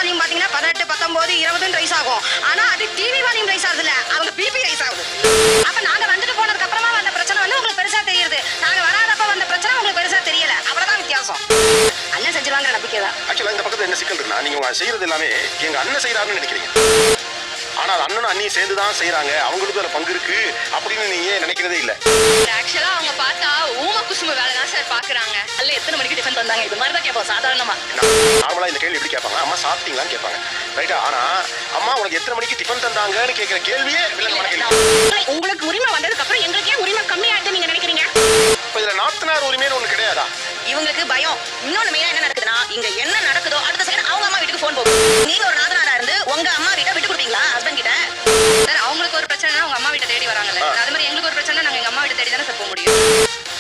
Volume பாத்தீங்கன்னா 18, 19, 20 rice ஆகும். ஆனா அது டிவி வால்யூம் ரைஸ் ஆகுதுல, அவங்க பிபி ரைஸ் ஆகுது. அப்ப நாங்க வந்துட்டு போனதுக்கு அப்புறமா வந்த பிரச்சனை வந்து உங்களுக்கு பெருசா தெரியுது. நாங்க வராதப்ப வந்த பிரச்சனை உங்களுக்கு பெருசா தெரியல. அவ்வளவுதான் வித்தியாசம். அண்ணன் செஞ்சிருவாங்க நம்பிக்கை தான். ஆக்சுவலா இந்த பக்கத்துல என்ன சிக்கல் இருக்குன்னா, நீங்க செய்யறது எல்லாமே எங்க அண்ணன் செய்யறாருன்னு நினைக்கிறீங்க. ஆனா அண்ணனும் அண்ணியும் சேர்ந்து தான் செய்யறாங்க, அவங்களுக்கு ஒரு பங்கு இருக்கு அப்படின்னு நீங்க நினைக்கிறதே இல்ல. ஆக்சுவலா அவங்க பார்த்தா ஊம குசும வேலை தான் சார் பாக்குறாங்க. அல்ல எத்தனை மணிக்கு டிஃபன் தந்தாங்க, இது மாதிரி தான் கேட்போம் சாதாரணமா. நார்மலா இந்த கேள்வி எப்படி கேட்பாங்க, அம்மா சாப்பிட்டீங்களான்னு கேட்பாங்க, ரைட்டா? ஆனா அம்மா உனக்கு எத்தனை மணிக்கு டிஃபன் தந்தாங்கன்னு கேட்கிற கேள்வியே வில்லங்கமான கேள்வி. உங்களுக்கு உரிமை வந்ததுக்கு அப்புறம் எங்களுக்கே உரிமை கம்மியாயிட்டு நீங்க நினைக்கிறீங்க. இப்ப இதுல நாத்தனார் உரிமைன்னு ஒண்ணு கிடையாதா? இவங்களுக்கு பயம். இன்னொன்னு மெயினா என்ன நடக்குதுன்னா, இங்க என்ன நடக்குதோ அடுத்த செகண்ட் அவங்க அம்மா வீட்டுக்கு போன் போகும். நீங்க ஒரு நாதனாரா இருந்து உங்க அம்மா வீட்டை விட்டு கொடுப்பீங்களா ஹஸ்பண்ட் கிட்ட? சார் அவங்களுக்கு ஒரு பிரச்சனைனா உங்க அம்மா வீட்டை தேடி வராங்கல்ல, அது மாதிரி எங்களுக்கு ஒரு பிரச்சனை நாங்க எங்க அம்மா வீட்டை தேடி தானே சார் போக முடியும்.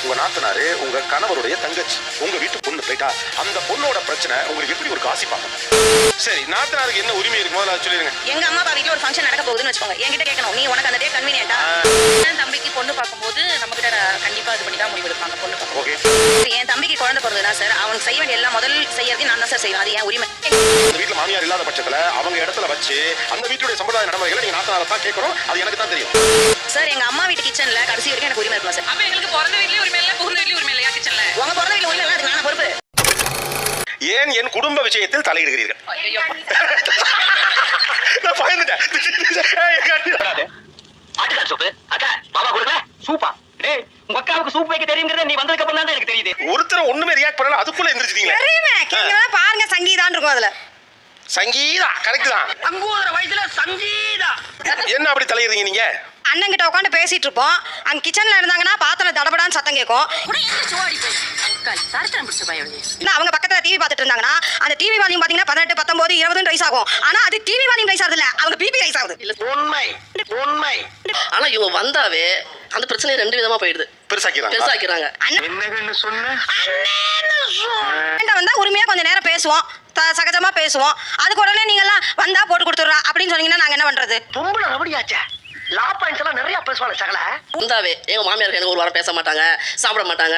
உங்க நாத்தனாரு உங்க கணவருடைய தங்கச்சி, உங்க வீட்டு பொண்ணு, ரைட்டா? அந்த பொண்ணோட பிரச்சனை உங்களுக்கு எப்படி ஒரு காசி பார்க்கும்? சரி, நாத்தனாருக்கு என்ன உரிமை இருக்கு முதல்ல சொல்லிருங்க. எங்க அம்மா அப்பா வீட்டுல ஒரு ஃபங்க்ஷன் நடக்க போகுதுன்னு வச்சுக்கோங்க, என்கிட்ட கேட்கணும், நீ உனக்கு அந்த டே கன்வீனியன்ட்டா? என் தம்பிக்கு பொண்ணு பார்க்கும்போது நம்ம கிட்ட கண்டிப்பா இது பண்ணி தான் முடிவு எடுப்பாங்க பொண்ணு பார்க்க. ஓகே, என் தம்பிக்கு குழந்தை பிறந்ததுனா சார் அவனுக்கு செய்ய வேண்டிய எல்லாம் முதல் செய்யறதையும் நான் தான் சார் செய்வேன். அது என் உரிமை. இந்த வீட்டுல மாமியார் இல்லாத பட்சத்துல அவங்க இடத்துல வச்சு அந்த வீட்டுடைய சம்பிரதாய நடைமுறைகளை நீங்க நாத்தனார தான் கேட்கணும். அது எனக்கு தான் தெரியும் சார். எங்க அம்மா வீட்டு கிச்சன்ல கடைசி வரைக்கும் எனக்கு உரிமை இருக்கலாம் சார். அப்ப எங்களுக்கு பிறந்த வீட்லயும் உரிமை இல்ல, புகுந்த வீட்லயும் உரிமை இல்லையா கிச்சன்ல? உங்க பிறந்த வீட்டுல உரிமை இல்லை, அதுக்கு நான் பொறுப்பு. ஏன் என் குடும்ப விஷயத்தில் தலையிடுகிறீர்கள்? ஐயோ நான் பயந்துட்டேன். ஆட்டுக்கால் சூப்பு அக்கா மாமா கொடுங்க சூப்பா. டேய் உங்க அக்காவுக்கு சூப் வைக்க தெரியுங்கிறத நீ வந்ததுக்கு அப்புறம் தான் எனக்கு தெரியுது. ஒருத்தர் ஒண்ணுமே ரியாக்ட் பண்ணல, அதுக்குள்ள எந்திரிச்சிட்டீங்க. தெரியுமே, கேக்குறதா பாருங்க, சங்கீதான் இருக்கும் அதுல. சங்கீதா கரெக்ட் தான். அங்கூதர வயசுல சங்கீதா. என்ன அப்படி தலையிடுறீங்க நீங்க? அண்ணன் கிட்ட உட்காந்து பேசிட்டு இருப்போம், அங்க கிச்சன்ல இருந்தாங்கன்னா பாத்திரம் தடபடான்னு சத்தம் கேட்கும். அவங்க பக்கத்துல டிவி பார்த்துட்டு இருந்தாங்கன்னா அந்த டிவி வால்யூம் பாத்தீங்கன்னா 18, 19, 20 ரைஸ் ஆகும். ஆனா அது டிவி வால்யூம் ரைஸ் ஆகுதுல, அவங்க பிபி ரைஸ் ஆகுது. உண்மை உண்மை. ஆனா இவங்க வந்தாவே அந்த பிரச்சனை ரெண்டு விதமா போயிடுது, பெருசாக்கிறாங்க. என்னன்னு சொன்ன வந்தா உரிமையா கொஞ்ச நேரம் பேசுவோம், சகஜமா பேசுவோம். அதுக்கு உடனே நீங்க எல்லாம் வந்தா போட்டு கொடுத்துடுறா அப்படின்னு சொன்னீங்கன்னா நாங்க என்ன பண்றது? பொம்பளை ரபடியாச்சே. லா பாயிண்ட்ஸ் எல்லாம் நிறைய பேசுவாங்க சகல. வந்தாவே எங்க மாமியாருக்கு எனக்கு ஒரு வாரம் பேச மாட்டாங்க, சாப்பிட மாட்டாங்க,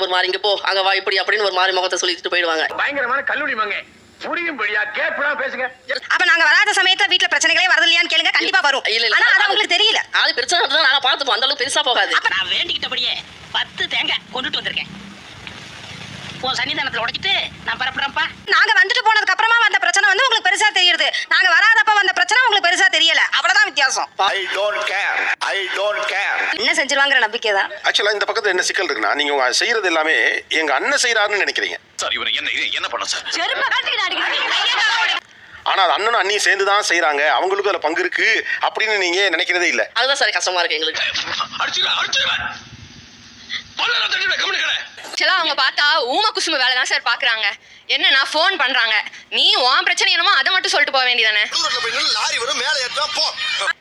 ஒரு மாதிரி இங்க போ அங்க வா இப்படி அப்படின்னு ஒரு மாதிரி முகத்தை சொல்லிட்டு போயிடுவாங்க. பயங்கரமான கல்லூரி மங்க புரியும்படியா கேட்பா பேசுங்க. அப்ப நாங்க வராத சமயத்துல வீட்டுல பிரச்சனைகளே வரது இல்லையான்னு கேளுங்க, கண்டிப்பா வரும். ஆனா அது உங்களுக்கு தெரியல. அது பிரச்சனை நாங்க பார்த்துப்போம், அந்த அளவுக்கு பெருசா போகாது. நான் வேண்டிக்கிட்டபடியே 10 தேங்காய் கொண்டுட்டு வந்திருக்கேன். உன் சன்னிதானத்துல உடைச்சிட்டு நான் பரப்புறேன்ப்பா. நாங்க வந்துட்டு போனதுக்கு அப்புறமா வந்த பிரச்சனை வந்து உங்களுக்கு பெருசா தெரியுது. நாங்க வராதப்ப வந்த பிரச்சனை உங்களுக்கு பெருசா தெரியல. அவ்வளவுதான் வித்தியாசம். I don't care. என்ன செஞ்சிருவாங்கற நம்பிக்கை தான். ஆக்சுவலா இந்த பக்கத்துல என்ன சிக்கல் இருக்குன்னா, நீங்க செய்யறது எல்லாமே எங்க அண்ணன் செய்யறாருன்னு நினைக்கிறீங்க. சார் இவனை என்ன பண்ண சார்? செருப்ப கட்டிட்டு அடிக்கிறீங்க. ஆனா அண்ணனும் அண்ணியும் சேர்ந்து தான் செய்யறாங்க, அவங்களுக்கு அதுல பங்கு இருக்கு அப்படின்னு நீங்க நினைக்கிறதே இல்ல. அதுதான் சார் கஷ்டமா இருக்கு எங்களுக்கு. ஆக்சுவலா அவங்க பார்த்தா ஊம குசும வேலை தான் சார் பாக்குறாங்க. என்னன்னா போன் பண்றாங்க, நீ உன் பிரச்சனை என்னமோ அதை மட்டும் சொல்லிட்டு போக வேண்டியதானே.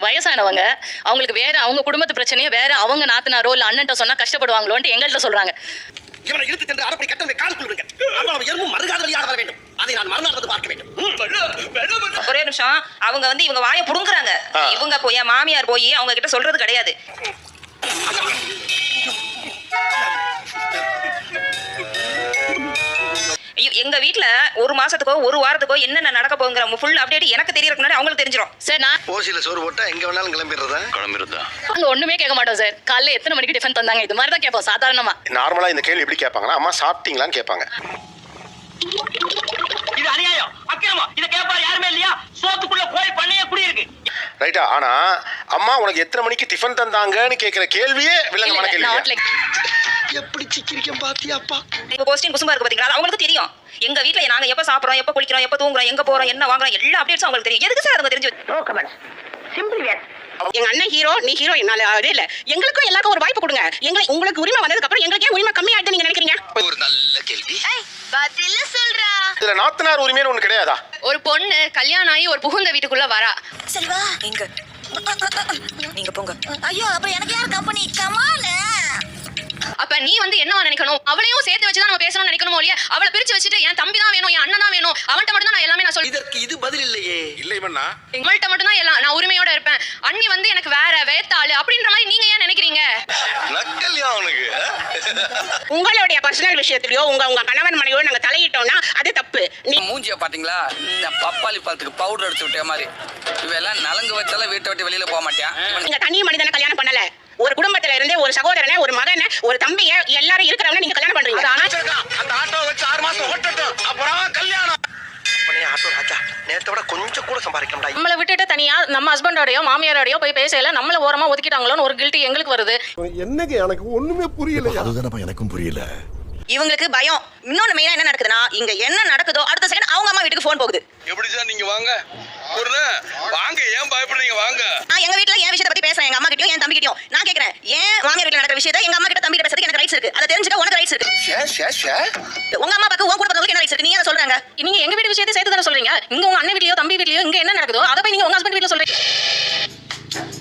வயசானவங்க அவங்களுக்கு வேற அவங்க குடும்பத்து பிரச்சனையே வேற அவங்க நாத்தனாரோ இல்ல அண்ணன்ட்ட சொன்னா கஷ்டப்படுவாங்களோன்ட்டு எங்கள்கிட்ட சொல்றாங்க. இவனை இழுத்து சென்று அரைப்படி கட்டளை காலுக்குள் விடுங்க. அவ்வளவு எறும்பும் மறுகாதலியாக வர வேண்டும். அதை நான் மறுநாள் வந்து பார்க்க வேண்டும். ஒரே நிமிஷம், அவங்க வந்து இவங்க வாயை புடுங்குறாங்க. இவங்க போய் மாமியார் போய் அவங்க கிட்ட சொல்றது கிடையாது. எங்க வீட்ல ஒரு மாசத்துக்கோ ஒரு வாரத்துக்கோ என்னென்ன நடக்க போகுங்கிற ஃபுல் அப்டேட் எனக்கு தெரியறதுக்கு முன்னாடி அவங்களுக்கு தெரிஞ்சிரும். சார் நான் ஓசில சோறு போட்டா எங்க வேணாலும் கிளம்பிடுறதா? அங்க ஒண்ணுமே கேட்க மாட்டோம் சார். காலைல எத்தனை மணிக்கு டிஃபன் தந்தாங்க, இது மாதிரி தான் கேட்போம் சாதாரணமா. நார்மலா இந்த கேள்வி எப்படி கேட்பாங்கன்னா, அம்மா சாப்பிட்டீங்களான்னு கேட்பாங்க. இது அநியாயம், அக்கிரமம். இத கேட்பாரு யாருமே இல்லையா? சோத்துக்குள்ள கோழி பண்ணையே குடி இருக்கு. ரைட்டா? ஆனா அம்மா உனக்கு எத்தனை மணிக்கு டிஃபன் தந்தாங்கன்னு கேட்கிற கேள்வியே வில்லங்கமான கேள்வி. எப்படி சிக்கிரிக்கம் பாத்தியாப்பா? இப்ப போஸ்டிங் குசும்பா இருக்கு பாத்தீங்களா, அது அவங்களுக்கு தெரியும். எங்க வீட்ல நாங்க எப்ப சாப்பிடுறோம், எப்ப குளிக்கிறோம், எப்ப தூங்குறோம், எங்க போறோம், என்ன வாங்குறோம், எல்லா அப்டேட்ஸும் அவங்களுக்கு தெரியும். எதுக்கு சார் அவங்க தெரிஞ்சு? No comments. Simply where. எங்க அண்ணன் ஹீரோ, நீ ஹீரோ, என்னால அதே இல்ல. எங்களுக்கும் எல்லாருக்கும் ஒரு வாய்ப்பு கொடுங்க. உங்களுக்கு உரிமை வந்ததுக்கு அப்புறம் எங்களுக்கே உரிமை கம்மியாயிட்டு நீங்க நினைக்கிறீங்க? ஒரு நல்ல கேள்வி. பதில சொல்றா. இதுல நாத்தனார் உரிமைன்னு ஒண்ணு கிடையாதா? ஒரு பொண்ணு கல்யாணம் ஆகி ஒரு புகுந்த வீட்டுக்குள்ள வரா. செல்வா எங்க நீங்க போங்க. ஐயோ அப்ப எனக்கு யார் கம்பெனி? கமால அப்ப நீ வந்து என்னவா நினைக்கணும்? அவளையும் சேர்த்து வச்சு தான் நம்ம பேசணும்னு நினைக்கணுமோ இல்லையா? அவளை பிரிச்சு வச்சுட்டு என் தம்பி தான் வேணும், என் அண்ணன் தான் வேணும், அவன்கிட்ட மட்டும் தான் நான் எல்லாமே நான் இதற்கு இது பதில் இல்லையே. இல்லை மண்ணா, எங்கள்கிட்ட மட்டும் தான் எல்லாம் நான் உரிமையோட இருப்பேன். அண்ணி வந்து எனக்கு வேற வேத்தாளு அப்படின்ற மாதிரி நீங்க ஏன் நினைக்கிறீங்க? நக்கல்யா அவனுக்கு. உங்களுடைய பர்சனல் விஷயத்திலயோ உங்க கணவன் மனைவியோ நாங்க தலையிட்டோம்னா அது தப்பு. நீ மூஞ்சிய பாத்தீங்களா? இந்த பப்பாளி பழத்துக்கு பவுடர் அடிச்சு விட்ட மாதிரி. இவெல்லாம் நலங்கு வச்சாலும் வீட்டை விட்டு வெளியில போக மாட்டான். நீங்க தனி மனிதனை கல்யாணம் பண்ணல. ஒரு குடும்பத்துல இருந்து ஒரு சகோதரனை, ஒரு மகனை, ஒரு தம்பிய எல்லாரும் இருக்கிறவங்க நீங்க கல்யாணம் பண்றீங்க. அந்த ஆட்டோ வச்சு 6 மாசம் ஓட்டட்டும், அப்புறம் கல்யாணம். ஆட்டோ ராஜா நேரத்தை விட கொஞ்சம் கூட சம்பாதிக்க முடியாது. நம்மளை விட்டுட்டு தனியா நம்ம ஹஸ்பண்டோடயோ மாமியாரோடயோ போய் பேசல, நம்மள ஓரமா ஒதுக்கிட்டாங்களோன்னு ஒரு கில்ட்டி எங்களுக்கு வருது. என்னங்க எனக்கு ஒண்ணுமே புரியல. அதுதானப்பா எனக்கும் புரியல. இவங்களுக்கு பயம். இன்னொன்னு மெயினா என்ன நடக்குதுன்னா, இங்க என்ன நடக்குதோ அடுத்த செகண்ட் அவங்க அம்மா வீட்டுக்கு போன் போகுது. எப்படி சார் நீங்க வாங்க வாங்க, ஏன் பயப்படுறீங்க? வாங்க. நான் எங்க வீட்ல என் விஷயத்தை பத்தி பேசுறேன், எங்க அம்மா கிட்டயும் என் தம்பி கிட்டயும். நான் கேக்குறேன், ஏன் மாமியார் வீட்ல நடக்கிற விஷயத்தை எங்க அம்மா கிட்ட தம்பி கிட்ட பேசுறதுக்கு எனக்கு ரைட்ஸ் இருக்கு. அதை தெரிஞ்சுக்க உனக்கு ரைட்ஸ் இருக்கு. உங்க அம்மா பாக்க உங்க குடும்பத்துக்கு என்ன ரைட்ஸ் இருக்கு? நீங்க அதை சொல்றாங்க. நீங்க எங்க வீட்டு விஷயத்தை சேர்த்து தானே சொல்றீங்க. இங்க உங்க அண்ணன் வீட்லயோ தம்பி வீட்லயோ இங்க என்ன நடக்குதோ அதை போய் நீங்க உங்க ஹஸ்பண்ட் வீட்ல சொல்றீங்க.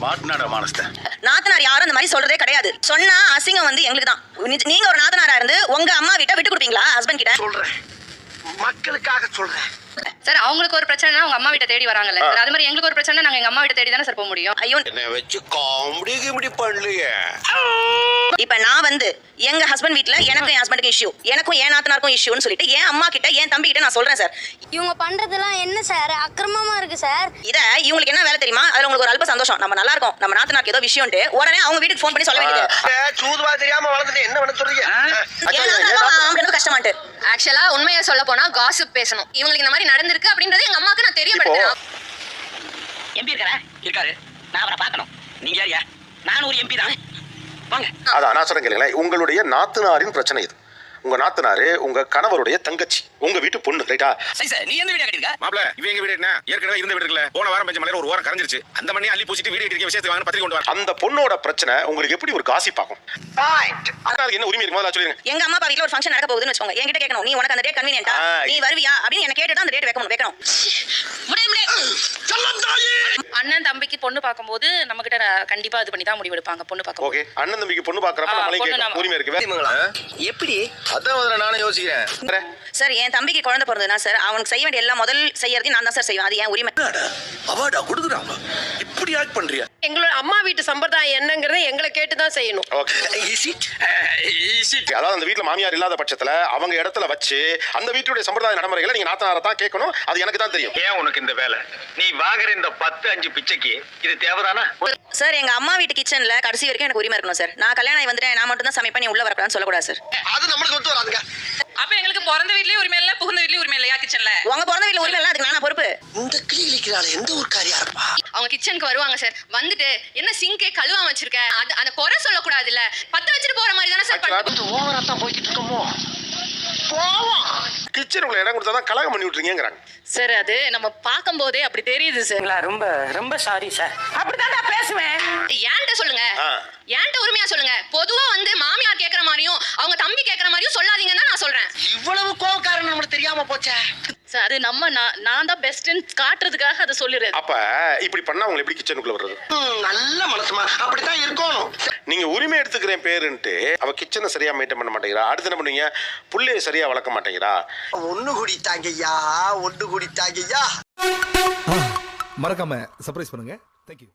மாட்டினாடா மானஸ்த. நாத்தனார் யாரும் அந்த மாதிரி சொல்றதே கிடையாது. சொன்னா அசிங்கம் வந்து எங்களுக்கு தான். நீங்க ஒரு நாத்தனாரா இருந்து உங்க அம்மா வீட்டை விட்டு கொடுப்பீங்களா ஹஸ்பண்ட் கிட்ட? சொல்றேன், மக்களுக்காக சொல்றேன். சார் அவங்களுக்கு ஒரு பிரச்சனைனா உங்க அம்மா வீட்டை தேடி வராங்கல்ல சார், அது மாதிரி எங்களுக்கு ஒரு பிரச்சனை நாங்க எங்க அம்மா வீட்டை தேடி தானே சார் போக முடியும். ஐயோ, என்ன வச்சு காமெடி பண்ணலையே. இப்ப நான் வந்து எங்க ஹஸ்பண்ட் வீட்ல எனக்கும் என் ஹஸ்பண்டுக்கு இஷ்யூ, எனக்கும் என் நாத்தனாருக்கும் இஷ்யூன்னு சொல்லிட்டு என் அம்மா கிட்ட என் தம்பி கிட்ட நான் சொல்றேன் சார். இவங்க பண்றதெல்லாம் என்ன சார் அக்கிரமமா இருக்கு சார். இத இவங்களுக்கு என்ன வேலை தெரியுமா? அதுல உங்களுக்கு ஒரு அல்ப சந்தோஷம், நம்ம நல்லா இருக்கோம், நம்ம நாத்தனாருக்கு ஏதோ விஷயம்ட்டு உடனே அவங்க வீட்டுக்கு ஃபோன் பண்ணி சொல்ல வேண்டியது. சூதுவா தெரியாம வளர்ந்துட்டு என்ன பண்ண சொல்றீங்க? அவங்களுக்கு கஷ்டமாட்டு. ஆக்சுவலா உண்மையை சொல்ல போனா காசிப் பேசணும். இவங்களுக்கு இந்த மாதிரி நடந்திருக்கு அப்படின்றது எங்க அம்மாக்கு நான் தெரியப்படுத்துறேன். எம்பி இருக்காரு, நான் அவரை பார்க்கணும். நீங்க யாரியா? நான் ஒரு எம்பி தான். வாங்க. அதான் நான் சொல்றேன் கேளுங்களேன். உங்களுடைய நாத்தனாரின் பிரச்சனை இது. உங்க நாத்தனாரு உங்க கணவருடைய தங்கச்சி, உங்க வீட்டு பொண்ணு, ரைட்டா? சரி சார், நீ எந்த வீடு கட்டிருக்க? மாப்ள, இவன் எங்க வீடு என்ன? ஏற்கனவே இருந்த வீடு இருக்குல்ல, போன வாரம் பெஞ்ச மலையில ஒரு வாரம் கரைஞ்சிருச்சு. அந்த மண்ணி அள்ளி பூசிட்டு வீடு கட்டிருக்க விஷயத்தை வாங்க பத்திரிக்கை கொண்டு வர. அந்த பொண்ணோட பிரச்சனை உங்களுக்கு எப்படி ஒரு காசிப் ஆகும்? அதுக்கு என்ன உரிமை இருக்கு முதல்ல சொல்லுங்க. எங்க அம்மா அப்பா வீட்ல ஒரு ஃபங்க்ஷன் நடக்க போகுதுன்னு வச்சுக்கோங்க, என்கிட்ட கேட்கணும், நீ உனக்கு அந்த டேட் கன்வீனியன்ட்டா, நீ வருவியா அப்படின்னு என்ன கேட்டு தான் அந்த டேட் வைக்கணும். அண்ணன் தம்பிக்கு பொண்ணு பார்க்கும்போது நம்ம கிட்ட கண்டிப்பா இது பண்ணி தான் முடிவெடுப்பாங்க. பொண்ணு பார்க்க ஓகே, அண்ணன் தம்பிக்கு பொண்ணு பாக்குறப்ப நம்மளே கேட்க உரிமை இருக்கு. எப்படி? அதான் முதல்ல நானே யோசிக்கிறேன். சார், என் தம்பிக்கு குழந்தை பிறந்ததுன்னா சார் அவனுக்கு செய்ய வேண்டிய எல்லாம் முதல் செய்யறதையும் நான் தான் சார் செய்வேன். அது என் உரிமை. அவார்டா கொடுக்குறாங்க, இப்படி ஆக்ட் பண்றியா? எங்களோட அம்மா வீட்டு சம்பிரதாயம் என்னங்கறத எங்களை கேட்டு தான் செய்யணும். அதாவது அந்த வீட்டுல மாமியார் இல்லாத பட்சத்துல அவங்க இடத்துல வச்சு அந்த வீட்டுடைய சம்பிரதாய நடைமுறைகளை நீங்க நாத்தனாரை தான் கேட்கணும். அது எனக்கு தான் தெரியும். ஏன் உனக்கு இந்த வேலை? நீ வாங்குற இந்த 10-5 பிச்சைக்கு இது தேவைதானா? சார், எங்க அம்மா வீட்டு கிச்சன்ல கடைசி வரைக்கும் எனக்கு உரிமை இருக்கணும் சார். நான் கல்யாணம் ஆகி வந்துட்டேன், நான் மட்டும் தான் சமைப்பேன், நீ உள்ள வரக்கூடாதுன்னு சொல்லக்கூடாது சார். அது நம்மளுக்கு ஒத்து வராதுங்க. அப்ப எங்களுக்கு பிறந்த வீட்லயே உரிமை இல்ல, புகுந்த வீட்லயே உரிமை இல்லையா கிச்சன்ல? உங்க பிறந்த வீட்டுல உரிமை இல்ல, அதுக்கு நானா பொறுப்பு? இந்த கிளி கிளிக்கிறாள் எந்த ஒரு காரியா இருப்பா? அவங்க கிச்சனுக்கு வருவாங்க சார், வந்துட்டு என்ன சிங்கே கழுவாம வச்சிருக்க, அந்த குறை சொல்லக்கூடாது இல்ல, பத்த வச்சுட்டு போற மாதிரி தானே சார் பண்ணுவோம். ஓவரா தான் போய்கிட்டு இருக்கோமோ? கிச்சனுக்குள்ள இடம் கொடுத்தா தான் கலகம் பண்ணி விட்டுறீங்கிறாங்க சார். அது நம்ம பார்க்கும் போதே அப்படி தெரியுது சார். ரொம்ப ரொம்ப சாரி சார். அப்படிதான் நான் பேசுவேன். ஏன்ட்ட சொல்லுங்க, ஏன்ட்ட உரிமையா சொல்லுங்க. பொதுவா வந்து மாமியார் கேக்குற மாதிரியும் அவங்க தம்பி கேக்குற மாதிரியும் சொல்லாதீங்கன்னு தான் நான் சொல்றேன். இவ்வளவு கோவக்காரன் நம்மளுக்கு தெரியாம போச்சே சார். அது நம்ம நான் தான் பெஸ்ட்னு காட்டுறதுக்காக அதை சொல்லிடுறது. அப்ப இப்படி பண்ணா அவங்க எப்படி கிச்சனுக்குள்ள வர்றது? நல்ல மனசுமா அப்படித்தான் இருக்கணும். நீங்க உரிமை எடுத்துக்கிறேன் பேருன்ட்டு அவ கிச்சனை சரியா மெயின்டைன் பண்ண மாட்டேங்கிறா. அடுத்து என்ன பண்ணுவீங்க? புள்ளைய சரியா வளர்க்க மாட்டேங்கிறா. ஒண்ணு குடித்தாங்கய்யா, ஒண்ணு குடித்தாங்கய்யா. மறக்காம சர்ப்ரைஸ் பண்ணுங்க. தேங்க்யூ.